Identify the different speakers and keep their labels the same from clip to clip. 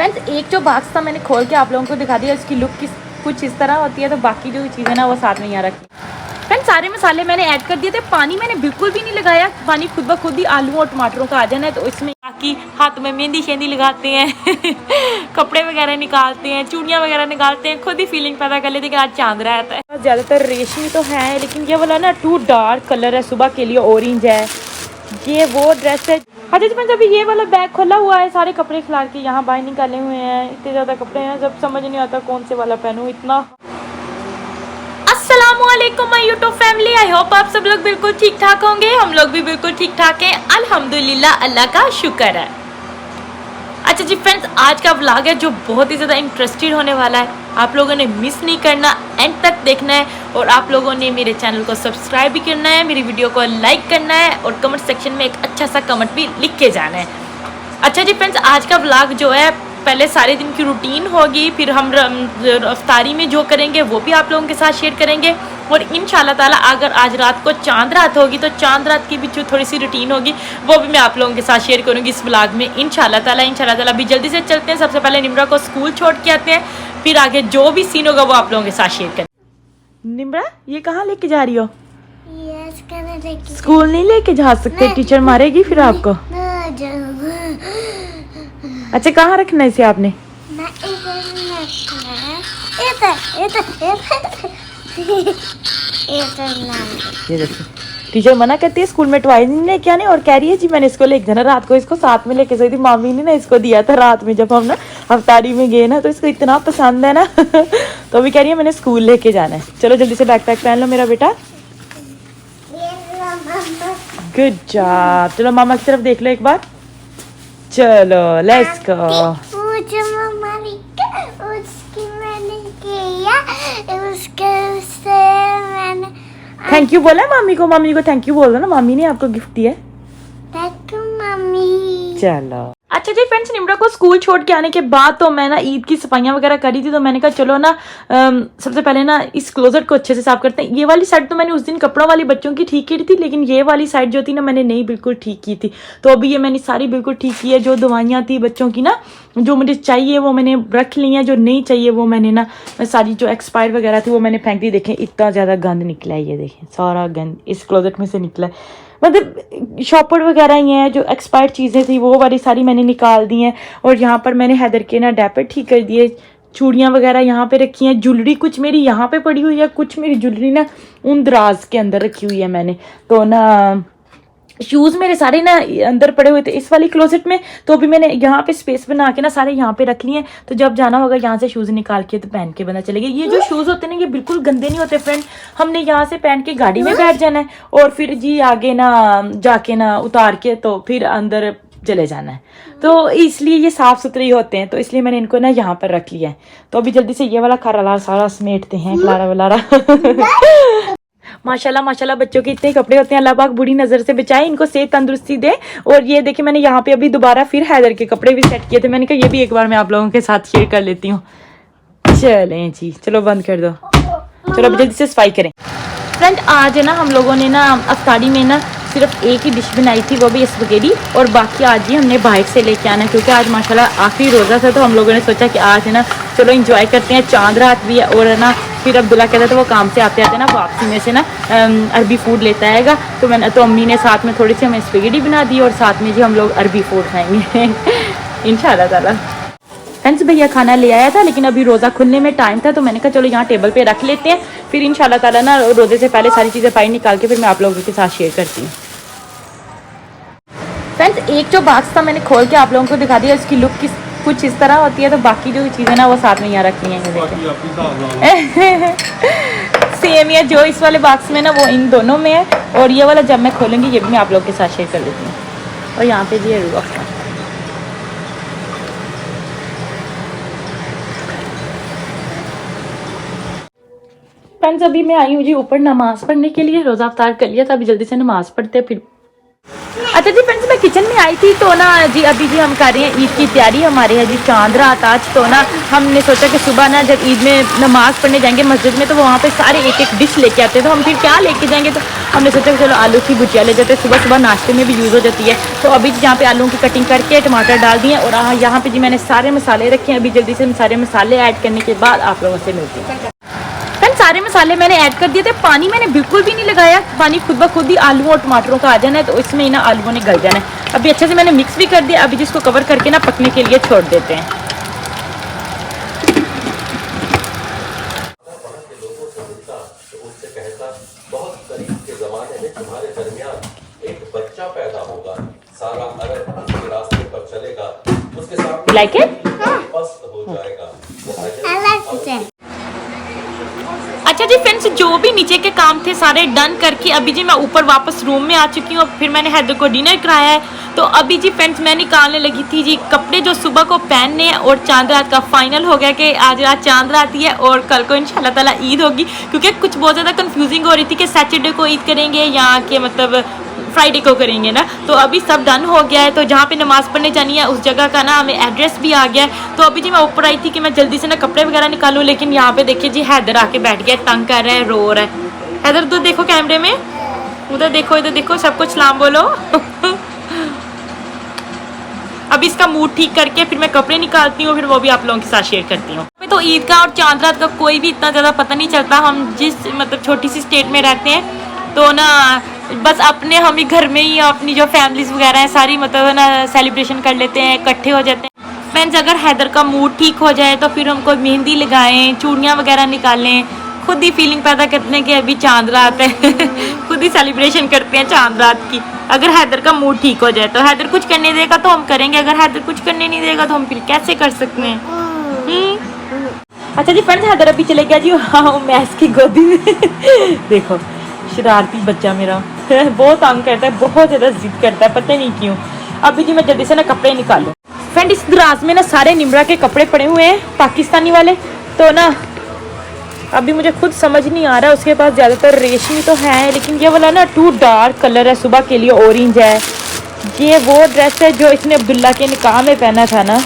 Speaker 1: Friends एक जो box था मैंने खोल के आप लोगों को दिखा दिया, इसकी लुक कुछ इस तरह होती है, तो बाकी जो चीज़ें ना वो साथ में यहाँ रखी। फ्रेंड्स सारे मसाले मैंने ऐड कर दिए थे, पानी मैंने बिल्कुल भी नहीं लगाया, पानी खुद ब खुद ही आलू और टमाटरों का आ जाना है। तो इसमें बाकी हाथ में मेहंदी शेंदी लगाते हैं कपड़े वगैरह निकालते हैं, चूड़ियाँ वगैरह निकालते हैं, खुद ही फीलिंग पैदा कर लेते हैं कि आज चांद रहता है। ज़्यादातर रेशमी तो है, लेकिन ये वाला ना टू डार्क कलर है, सुबह के लिए ऑरेंज है। ये वो ड्रेस है। अच्छा जी, अभी ये वाला बैग खुला हुआ है, सारे कपड़े खिला के यहाँ बाहर निकाले हुए हैं, इतने ज़्यादा कपड़े हैं, जब समझ नहीं आता कौन से वाला पहनूं इतना। अस्सलामुअलैकुम my YouTube family, I hope आप सब लोग बिल्कुल ठीक ठाक होंगे। हम लोग भी बिल्कुल ठीक ठाक हैं, अल्हम्दुलिल्लाह, अल्लाह का शुक्र है। अच्छा जी फ्रेंड्स, आज का व्लॉग है जो बहुत ही ज़्यादा इंटरेस्टिंग होने वाला है, आप लोगों ने मिस नहीं करना, एंड तक देखना है। और आप लोगों ने मेरे चैनल को सब्सक्राइब भी करना है, मेरी वीडियो को लाइक करना है, और कमेंट सेक्शन में एक अच्छा सा कमेंट भी लिख के जाना है। अच्छा जी फ्रेंड्स, आज का व्लॉग जो है पहले सारे दिन की रूटीन होगी, फिर हम अफ्तारी में जो करेंगे वो भी आप लोगों के साथ शेयर करेंगे। और इंशाल्लाह ताला अगर आज रात को चांद रात होगी तो चांद रात की भी जो थोड़ी सी रूटीन होगी वो भी मैं आप लोगों के साथ शेयर करूंगी इस व्लॉग में इंशाल्लाह ताला। भी जल्दी से चलते हैं, सबसे पहले निम्रा को स्कूल छोड़ के आते हैं, फिर आगे जो भी सीन होगा वो आप लोगों के साथ शेयर करें। निम्रा, ये कहाँ लेके जा रही हो? स्कूल नहीं लेके जा सकते, टीचर मारेगी फिर आपको। अच्छा, कहाँ रखना है इसे आपने? ये देखो, टीचर मना करती है स्कूल में टॉय नहीं लेके आने, और कह रही है जी मैंने इसको लेके जाना। रात को इसको साथ में लेके गई थी, मामी ने ना इसको दिया था रात में जब हम ना अफ्तारी में गए ना, तो इसको इतना पसंद है ना तो अभी कह रही है मैंने स्कूल लेके जाना है। चलो जल्दी से बैग पैक पहन लो मेरा बेटा। Good job. चलो मामा की तरफ देख लो एक बार। चलो लेट्स गो। थैंक यू बोला मामी को, मामी को थैंक यू बोल दो ना, मामी ने आपको गिफ्ट दिया। थैंक यू मामी। चलो अच्छा जी फ्रेंड्स, निम्रा को स्कूल छोड़ के आने के बाद तो मैं ना ईद की सफाइयाँ वगैरह करी थी, तो मैंने कहा चलो ना सबसे पहले ना इस क्लोजेट को अच्छे से साफ करते हैं। ये वाली साइड तो मैंने उस दिन कपड़ों वाली बच्चों की ठीक की थी, लेकिन ये वाली साइड जो थी ना मैंने नहीं बिल्कुल ठीक की थी, तो अभी ये मैंने सारी बिल्कुल ठीक की है। जो दवाइयाँ थी बच्चों की ना, जो मुझे चाहिए वो मैंने रख ली हैं, जो नहीं चाहिए वो मैंने ना सारी जो एक्सपायर वगैरह थी वो मैंने फेंक दी। देखें इतना ज़्यादा गंद निकला है, ये देखें सारा गंद इस क्लोजेट में से निकला है। मतलब शॉपर वगैरह ही हैं, जो एक्सपायर्ड चीज़ें थी वो वाली सारी मैंने निकाल दी हैं। और यहाँ पर मैंने हैदर के ना डायपर ठीक कर दिए, चूड़ियाँ वगैरह यहाँ पे रखी हैं, ज्वेलरी कुछ मेरी यहाँ पे पड़ी हुई है, कुछ मेरी ज्वेलरी ना उन दराज के अंदर रखी हुई है मैंने। तो ना शूज़ मेरे सारे ना अंदर पड़े हुए थे इस वाली क्लोजेट में, तो अभी मैंने यहाँ पे स्पेस बना के ना सारे यहाँ पे रख लिए। तो जब जाना होगा यहाँ से शूज़ निकाल के तो पहन के बंदा चलेगा। ये जो शूज़ होते हैं ना ये बिल्कुल गंदे नहीं होते फ्रेंड, हमने यहाँ से पहन के गाड़ी में बैठ जाना है, और फिर जी आगे ना जाके ना उतार के तो फिर अंदर चले जाना है, तो इसलिए ये साफ़ सुथरे ही होते हैं, तो इसलिए मैंने इनको ना यहाँ पर रख लिया है। तो अभी जल्दी से ये वाला खराला सारा समेटते हैं, खलारा वलारा माशाल्लाह माशाल्लाह, बच्चों के इतने कपड़े होते हैं, अल्लाह पाक बुरी नज़र से बचाए, इनको सेहत तंदुरुस्ती दे। और ये देखिए मैंने यहाँ पे अभी दोबारा फिर हैदर के कपड़े भी सेट किए थे, मैंने कहा ये भी एक बार मैं आप लोगों के साथ शेयर कर लेती हूँ। चलें जी, चलो बंद कर दो, चलो अभी जल्दी से सफाई करें। फ्रेंड आज है ना हम लोगों ने ना अफ्तारी में ना सिर्फ एक ही डिश बनाई थी, वो भी स्पगेटी, और बाकी आज ही हमने बाहर से लेके आना है, क्योंकि आज माशाल्लाह आखिरी रोज़ा था, तो हम लोगों ने सोचा कि आज है ना चलो एंजॉय करते हैं, चांद रात भी है। और है ना फिर अब्दुल्ला कहता था वो काम से आते आते ना वापसी में से ना अरबी फूड लेता आएगा, तो मैंने तो अम्मी ने साथ में थोड़ी सी हमें स्पगेटी बना दी, और साथ में जी हम लोग अरबी फूड खाएंगे इंशाल्लाह ताला। फ्रेंड्स भैया खाना ले आया था, लेकिन अभी रोज़ा खुलने में टाइम था, तो मैंने कहा चलो यहाँ टेबल पे रख लेते हैं, फिर इंशाल्लाह ताला ना रोज़े से पहले सारी चीज़ें बाहर निकाल के फिर मैं आप लोगों के साथ शेयर करती हूँ। फ्रेंड्स एक जो बॉक्स था मैंने खोल के आप लोगों को दिखा दिया, इसकी लुक कुछ इस तरह होती है, तो बाकी जो चीज़ें ना वो साथ में यहाँ रखी हैं, सेम है जो इस वाले बॉक्स में ना वो इन दोनों में है, और ये वाला जब मैं खोलूँगी ये भी मैं आप लोगों के साथ शेयर कर देती हूँ। और यहाँ पे जी फ्रेंड्स अभी मैं आई हूँ जी ऊपर नमाज़ पढ़ने के लिए, रोज़ा अफ्तार कर लिया था, अभी जल्दी से नमाज़ पढ़ते हैं फिर अच्छा जी फ्रेंड्स, मैं किचन में आई थी तो ना जी अभी जी हम कर रहे हैं ईद की तैयारी। हमारे यहाँ जी चांद रात आज, तो ना हमने सोचा कि सुबह ना जब ईद में नमाज़ पढ़ने जाएंगे मस्जिद में तो वहाँ पे सारे एक एक डिश लेके आते हैं, तो हम फिर क्या लेके जाएंगे। तो हमने सोचा कि चलो आलू की भुजिया ले जाते हैं, सुबह सुबह नाश्ते में भी यूज़ हो जाती है। तो अभी यहाँ पे आलू की कटिंग करके टमाटर डाल दिए और यहाँ पे जी मैंने सारे मसाले रखे हैं। अभी जल्दी से सारे मसाले ऐड करने के बाद आप लोगों से मिलती हूँ। फ्रेंड्स सारे मसाले मैंने ऐड कर दिए थे, पानी मैंने बिल्कुल भी नहीं लगाया, पानी खुद ब खुद ही आलू और टमाटरों का आ जाना है, तो इसमें ना आलूओं ने गल जाना है। अभी अच्छे से मैंने मिक्स भी कर दिया, अभी जिसको कवर करके ना पकने के लिए छोड़ देते हैं। Like it? अच्छा जी फ्रेंड्स, जो भी नीचे के काम थे सारे डन करके अभी जी मैं ऊपर वापस रूम में आ चुकी हूँ। फिर मैंने हैदर को डिनर कराया है, तो अभी जी फ्रेंड्स मैं निकालने लगी थी जी कपड़े जो सुबह को पहनने हैं। और चांद रात का फाइनल हो गया कि आज रात चांद रात ही है और कल को इंशाल्लाह ताला ईद होगी, क्योंकि कुछ बहुत ज़्यादा कंफ्यूजिंग हो रही थी कि सैटरडे को ईद करेंगे या कि मतलब फ्राइडे को करेंगे ना। तो अभी सब डन हो गया है, तो जहाँ पे नमाज़ पढ़ने जानी है उस जगह का ना हमें एड्रेस भी आ गया है। तो अभी जी मैं ऊपर आई थी कि मैं जल्दी से ना कपड़े वगैरह निकालूं, लेकिन यहाँ पे देखिए जी हैदर आके बैठ गया, तंग कर रहा है, रो रहा है। हैदर तो देखो कैमरे में, उधर देखो इधर देखो, सबको सलाम बोलो। अब इसका मूड ठीक करके फिर मैं कपड़े निकालती हूँ, फिर वो भी आप लोगों के साथ शेयर करती हूँ। तो ईद का और चांद रात का कोई भी इतना ज़्यादा पता नहीं चलता। हम जिस मतलब छोटी सी स्टेट में रहते हैं तो ना बस अपने हम ही घर में ही अपनी जो फैमिलीज वगैरह हैं सारी मतलब ना सेलिब्रेशन कर लेते हैं, इकट्ठे हो जाते हैं। फ्रेंड्स अगर हैदर का मूड ठीक हो जाए तो फिर हम कोई मेहंदी लगाएं, चूड़ियाँ वगैरह निकालें, खुद ही फीलिंग पैदा करते हैं कि अभी चांद रात है। खुद ही सेलिब्रेशन करते हैं चांद रात की। अगर हैदर का मूड ठीक हो जाए तो हैदर कुछ करने देगा तो हम करेंगे, अगर हैदर कुछ करने नहीं देगा तो हम फिर कैसे कर सकते हैं। अच्छा जी फ्रेंड्स, हैदर अभी चले गया जी हाँ मैस की गोदी में। देखो शरारती बच्चा मेरा बहुत तंग करता है, बहुत ज़्यादा जिद करता है, पता नहीं क्यों। अभी जी मैं जल्दी से ना कपड़े निकालूं। फ्रेंड इस दराज में ना सारे निम्रा के कपड़े पड़े हुए हैं पाकिस्तानी वाले, तो ना अभी मुझे खुद समझ नहीं आ रहा। उसके पास ज़्यादातर रेशमी तो है, लेकिन ये वाला ना टू डार्क कलर है, सुबह के लिए ऑरेंज है। ये वो ड्रेस है जो इसने अब्दुल्ला के निकाह में पहना था ना।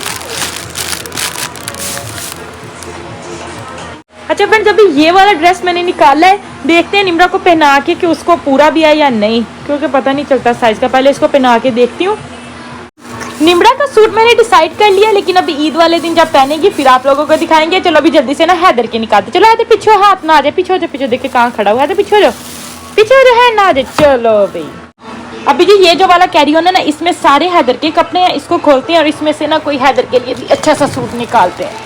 Speaker 1: अच्छा फ्रेंड्स, अभी ये वाला ड्रेस मैंने निकाला है, देखते हैं निम्रा को पहना के कि उसको पूरा भी है या नहीं, क्योंकि पता नहीं चलता साइज का। पहले इसको पहना के देखती हूँ। निम्रा का सूट मैंने डिसाइड कर लिया, लेकिन अभी ईद वाले दिन जब पहनेगी फिर आप लोगों को दिखाएंगे। चलो अभी जल्दी से ना हैदर के निकालते। चलो हैदर पीछे हाथ ना आ जाए, पीछे हो जाए, पीछे देखे कहाँ खड़ा हुआ है, पीछे हो जाओ, पीछे हो जाओ, है ना आ जाए। चलो भाई अभी जी ये जो वाला कैरी ऑन है ना, इसमें सारे हैदर के कपड़े हैं, इसको खोलते हैं और इसमें से ना कोई हैदर के लिए भी अच्छा सा सूट निकालते हैं।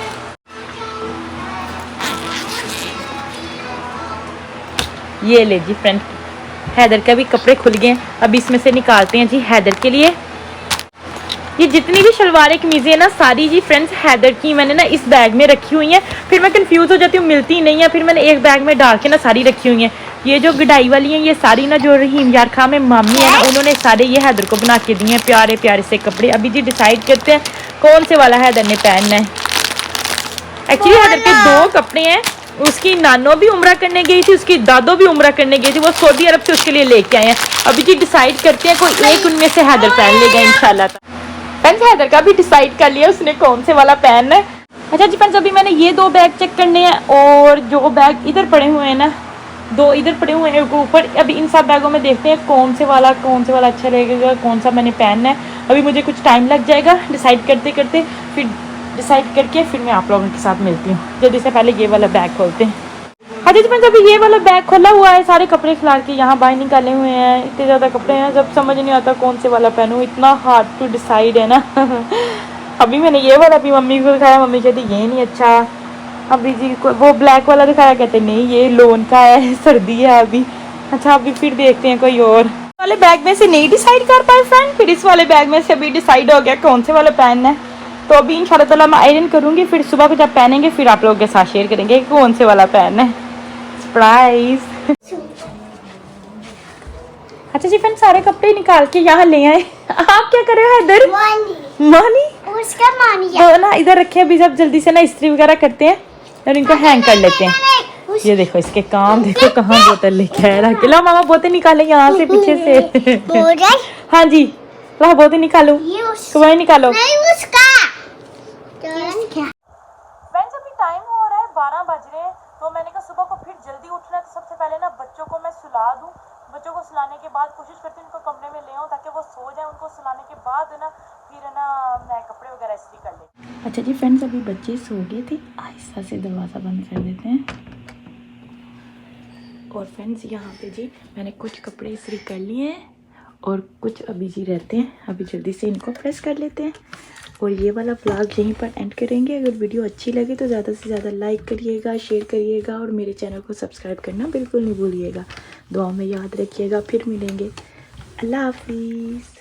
Speaker 1: ये ले जी फ्रेंड, हैदर का भी कपड़े खुल गए हैं, अब इसमें से निकालते हैं जी हैदर के लिए। ये जितनी भी शलवारें कमीज़ें हैं ना सारी जी फ्रेंड्स हैदर की मैंने ना इस बैग में रखी हुई हैं। फिर मैं कंफ्यूज हो जाती हूँ, मिलती नहीं है, फिर मैंने एक बैग में डाल के ना सारी रखी हुई हैं। ये जो गडाई वाली हैं ये सारी ना जो रहीम यार खां में मामी है ना, उन्होंने सारे ये हैदर को बना के दिए हैं प्यारे प्यारे से कपड़े। अभी जी डिसाइड करते हैं कौन से वाला हैदर ने पहनना है। एक्चुअली हैदर के दो कपड़े हैं, उसकी नानो भी उम्रा करने गई थी, उसकी दादो भी उम्रा करने गई थी, वो सऊदी अरब से उसके लिए लेके आए हैं। अभी जी डिसाइड करते हैं कोई एक उनमें से हैदर पहन लेगा इंशाल्लाह। फ्रेंड्स हैदर का भी डिसाइड कर लिया उसने कौन से वाला पहनना है। अच्छा जी फ्रेंड्स, अभी मैंने ये 2 बैग चेक करने हैं और जो बैग इधर पड़े हुए हैं ना, 2 इधर पड़े हुए हैं ऊपर। अभी इन सब बैगों में देखते हैं कौन से वाला अच्छा रहेगा, कौन सा मैंने पहनना है। अभी मुझे कुछ टाइम लग जाएगा डिसाइड करते करते, फिर डिसाइड करके फिर मैं आप लोगों के साथ मिलती हूँ। जल्दी से पहले ये वाला बैग खोलते हैं। अच्छा जी फ्रेंड्स, अभी ये वाला बैग खोला हुआ है, सारे कपड़े खिला के यहाँ बाहर निकाले हुए हैं। इतने ज़्यादा कपड़े हैं, जब समझ नहीं आता कौन से वाला पहनूँ, इतना हार्ड टू डिसाइड है ना। अभी मैंने ये वाला भी मम्मी को दिखाया, मम्मी कहती ये नहीं अच्छा। अभी जी वो ब्लैक वाला दिखाया, कहते नहीं ये लोन का है, सर्दी है अभी। अच्छा अभी फिर देखते हैं कोई और वाले बैग में से नहीं डिसाइड कर पाए फ्रेंड, फिर इस वाले बैग में से अभी डिसाइड हो गया कौन से वाला पहनना है। तो अभी इंशाल्लाह ताला मैं आयरन करूँगी, फिर सुबह को जब पहनेंगे फिर आप लोगों के साथ शेयर करेंगे कौन से वाला पहनना है। सरप्राइज। अच्छा जी फ्रेंड, सारे कपड़े निकाल के यहाँ ले आए। आप क्या कर रहे हो इधर? मानी
Speaker 2: उसका मानी
Speaker 1: तो ना इधर रखे। अभी सब जल्दी से ना इस्त्री वगैरह करते हैं और इनको हैंग कर लेते हैं। ये देखो इसके काम देखो कहाँ बोतल लेके आया रहा। लो मामा बोतल निकाले यहाँ से पीछे से। हाँ जी ला बोतल निकालो, तुम्हारी निकालो। फ्रेंड्स अभी टाइम हो रहा है 12 बज रहे हैं, तो मैंने कहा सुबह को फिर जल्दी उठना है, तो सबसे पहले ना बच्चों को मैं सुला दूं। बच्चों को सुलाने के बाद कोशिश करती हूँ उनको कमरे में ले आऊँ ताकि वो सो जाए। उनको सुलाने के बाद है ना फिर है ना मैं कपड़े वगैरह इस्त्री कर लेती। अच्छा जी फ्रेंड्स अभी बच्चे सो गए थे, आहिस्ता से दरवाज़ा बंद कर देते हैं। और फ्रेंड्स यहाँ पे जी मैंने कुछ कपड़े इस्त्री कर लिए हैं और कुछ अभी जी रहते हैं, अभी जल्दी से इनको प्रेस कर लेते हैं। और ये वाला व्लॉग यहीं पर एंड करेंगे। अगर वीडियो अच्छी लगे तो ज़्यादा से ज़्यादा लाइक करिएगा, शेयर करिएगा और मेरे चैनल को सब्सक्राइब करना बिल्कुल नहीं भूलिएगा। दुआ में याद रखिएगा, फिर मिलेंगे। अल्लाह हाफिज़।